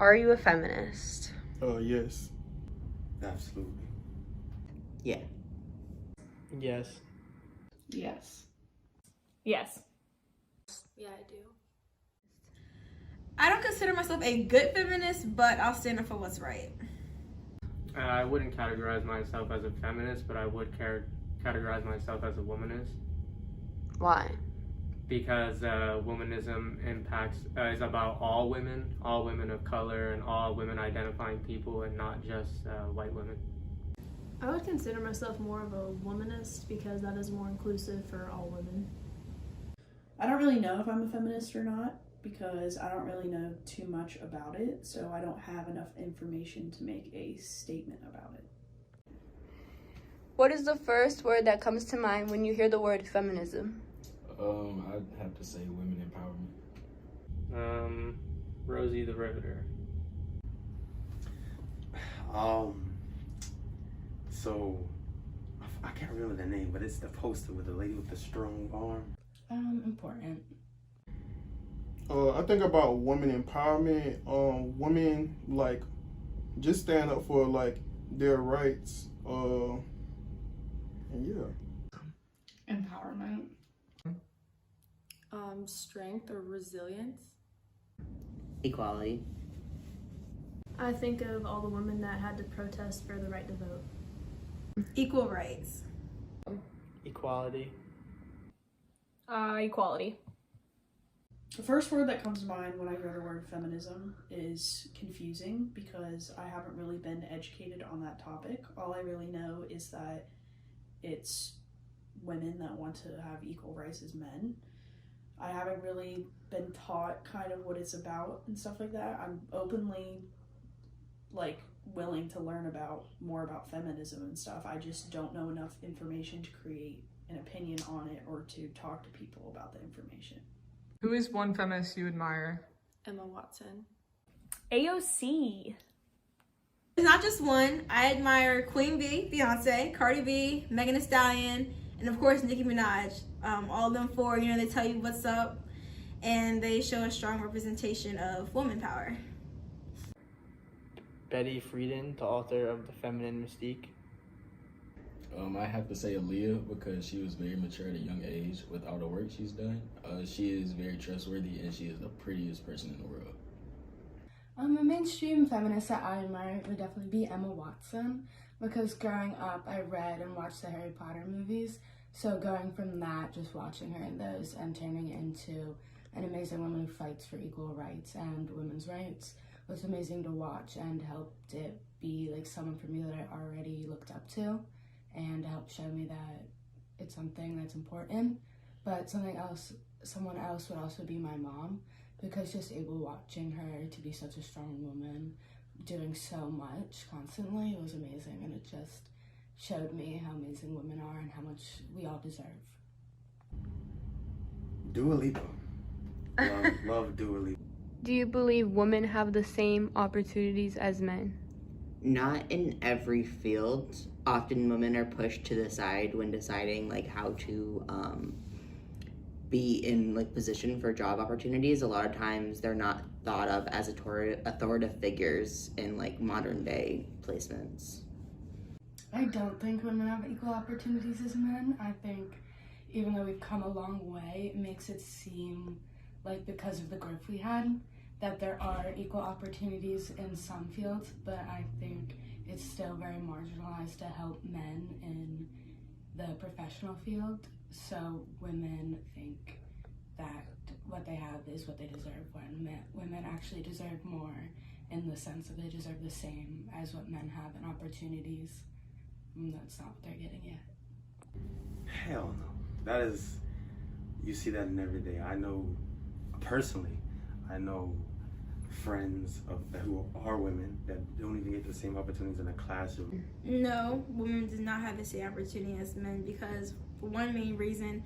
Are you a feminist? Yes. Absolutely. Yeah. Yes. Yes. Yes. Yeah, I do. I don't consider myself a good feminist, but I'll stand up for what's right. I wouldn't categorize myself as a feminist, but I would categorize myself as a womanist. Why? Because womanism is about all women of color, and all women identifying people, and not just white women. I would consider myself more of a womanist because that is more inclusive for all women. I don't really know if I'm a feminist or not because I don't really know too much about it, so I don't have enough information to make a statement about it. What is the first word that comes to mind when you hear the word feminism? I'd have to say women empowerment. Rosie the Riveter. So I can't remember the name, but it's the poster with the lady with the strong arm. Important. I think about women empowerment. Women like just stand up for like their rights. And yeah. Empowerment. Strength or resilience. Equality. I think of all the women that had to protest for the right to vote. Equal rights. Equality. Equality. The first word that comes to mind when I hear the word feminism is confusing because I haven't really been educated on that topic. All I really know is that it's women that want to have equal rights as men. I haven't really been taught kind of what it's about and stuff like that. I'm openly willing to learn more about feminism and stuff. I just don't know enough information to create an opinion on it or to talk to people about the information. Who is one feminist you admire? Emma Watson. AOC. It's not just one. I admire Queen Bee, Beyonce, Cardi B, Megan Thee Stallion, and of course Nicki Minaj. All of them four, they tell you what's up, and they show a strong representation of woman power. Betty Friedan, the author of The Feminine Mystique. I have to say Aaliyah because she was very mature at a young age with all the work she's done. She is very trustworthy and she is the prettiest person in the world. A mainstream feminist that I admire would definitely be Emma Watson because growing up I read and watched the Harry Potter movies. So going from that, just watching her in those and turning into an amazing woman who fights for equal rights and women's rights was amazing to watch and helped it be like someone for me that I already looked up to and helped show me that it's something that's important. But someone else would also be my mom because just watching her to be such a strong woman doing so much constantly, it was amazing, and it just showed me how amazing women are and how much we all deserve. Dua Lipa. Love Dua Lipa. Do you believe women have the same opportunities as men? Not in every field. Often women are pushed to the side when deciding how to be in position for job opportunities. A lot of times they're not thought of as authoritative figures in modern day placements. I don't think women have equal opportunities as men. I think even though we've come a long way, it makes it seem like because of the growth we had, that there are equal opportunities in some fields, but I think it's still very marginalized to help men in the professional field. So women think that what they have is what they deserve when women actually deserve more in the sense that they deserve the same as what men have in opportunities. And that's not what they're getting yet. Hell no. You see that in every day. I know friends who are women that don't even get the same opportunities in the classroom. No, women do not have the same opportunity as men because for one main reason,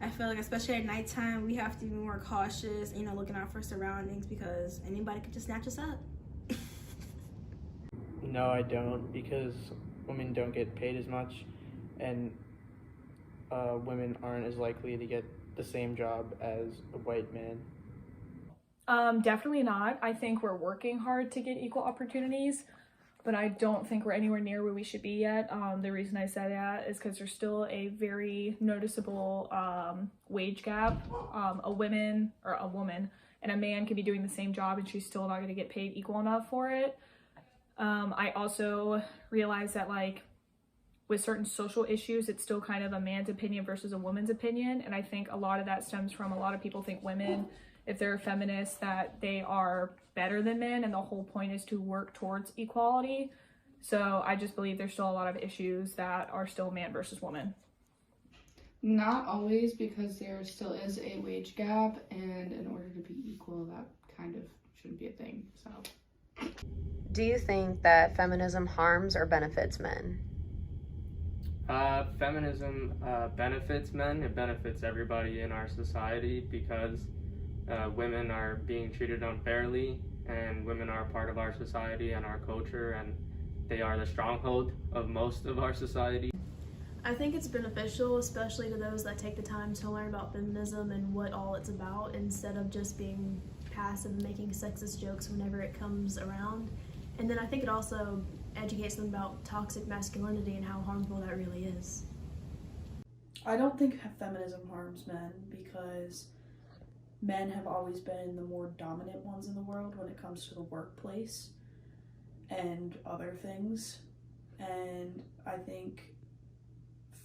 I feel like especially at nighttime, we have to be more cautious, looking out for surroundings because anybody could just snatch us up. No, I don't, because women don't get paid as much, and women aren't as likely to get the same job as a white man. Definitely not. I think we're working hard to get equal opportunities, but I don't think we're anywhere near where we should be yet. The reason I say that is because there's still a very noticeable wage gap. A woman and a man can be doing the same job and she's still not going to get paid equal enough for it. I also realize that like with certain social issues, it's still kind of a man's opinion versus a woman's opinion. And I think a lot of that stems from a lot of people think women, if they're feminists, that they are better than men. And the whole point is to work towards equality. So I just believe there's still a lot of issues that are still man versus woman. Not always, because there still is a wage gap, and in order to be equal, that kind of shouldn't be a thing. So, Do you think that feminism harms or benefits men? Feminism benefits men. It benefits everybody in our society because women are being treated unfairly, and women are part of our society and our culture, and they are the stronghold of most of our society. I think it's beneficial, especially to those that take the time to learn about feminism and what all it's about, instead of just being passive and making sexist jokes whenever it comes around. And then I think it also educates them about toxic masculinity and how harmful that really is. I don't think feminism harms men because men have always been the more dominant ones in the world when it comes to the workplace and other things. And I think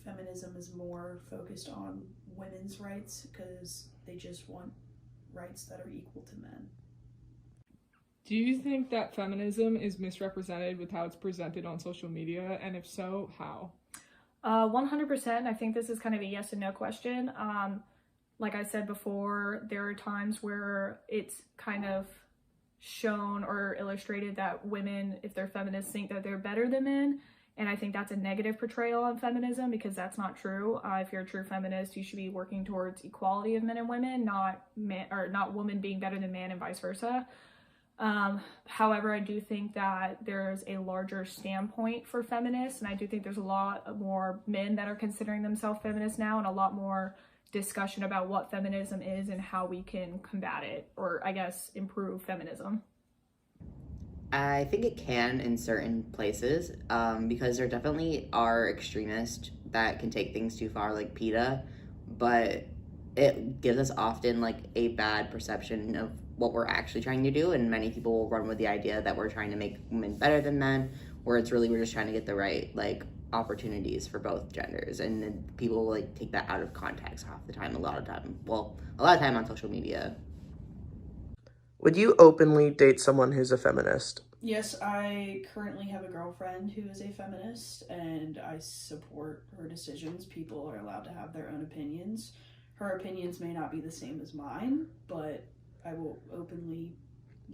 feminism is more focused on women's rights because they just want rights that are equal to men. Do you think that feminism is misrepresented with how it's presented on social media? And if so, how? 100%. I think this is kind of a yes and no question. Like I said before, there are times where it's kind of shown or illustrated that women, if they're feminists, think that they're better than men. And I think that's a negative portrayal on feminism because that's not true. If you're a true feminist, you should be working towards equality of men and women, not women being better than man and vice versa. However, I do think that there's a larger standpoint for feminists, and I do think there's a lot more men that are considering themselves feminists now, and a lot more discussion about what feminism is and how we can combat it, or I guess improve feminism. I think it can in certain places, because there definitely are extremists that can take things too far, like PETA, but it gives us often like a bad perception of what we're actually trying to do, and many people will run with the idea that we're trying to make women better than men, where it's really we're just trying to get the right like opportunities for both genders, and then people like take that out of context half the time. A lot of time on social media. Would you openly date someone who's a feminist? Yes, I currently have a girlfriend who is a feminist, and I support her decisions. People are allowed to have their own opinions. Her opinions may not be the same as mine, but I will openly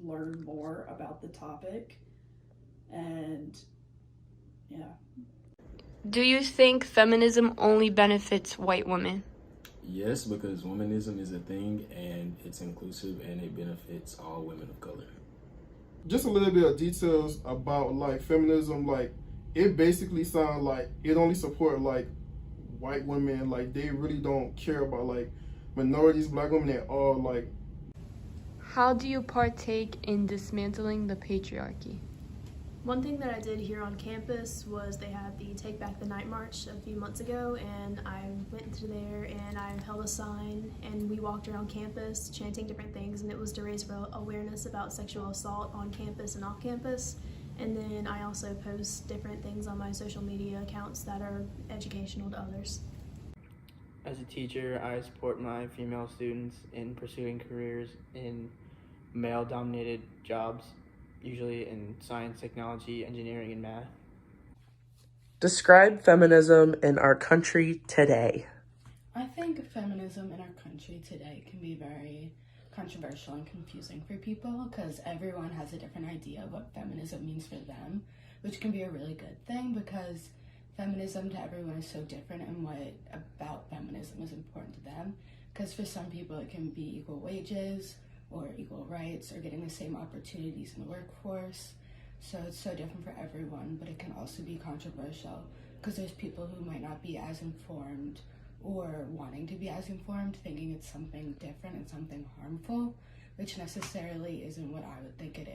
learn more about the topic. And yeah. Do you think feminism only benefits white women? Yes, because womanism is a thing and it's inclusive and it benefits all women of color. Just a little bit of details about like feminism, like it basically sounds like it only support like white women, like they really don't care about like minorities, black women at all. Like, how do you partake in dismantling the patriarchy? One thing that I did here on campus was they had the Take Back the Night March a few months ago, and I went to there and I held a sign and we walked around campus chanting different things, and it was to raise awareness about sexual assault on campus and off campus. And then I also post different things on my social media accounts that are educational to others. As a teacher, I support my female students in pursuing careers in male-dominated jobs, usually in science, technology, engineering, and math. Describe feminism in our country today. I think feminism in our country today can be very controversial and confusing for people because everyone has a different idea of what feminism means for them, which can be a really good thing because feminism to everyone is so different, and what about feminism is important to them. Because for some people it can be equal wages or equal rights or getting the same opportunities in the workforce. So it's so different for everyone, but it can also be controversial because there's people who might not be as informed or wanting to be as informed, thinking it's something different and something harmful, which necessarily isn't what I would think it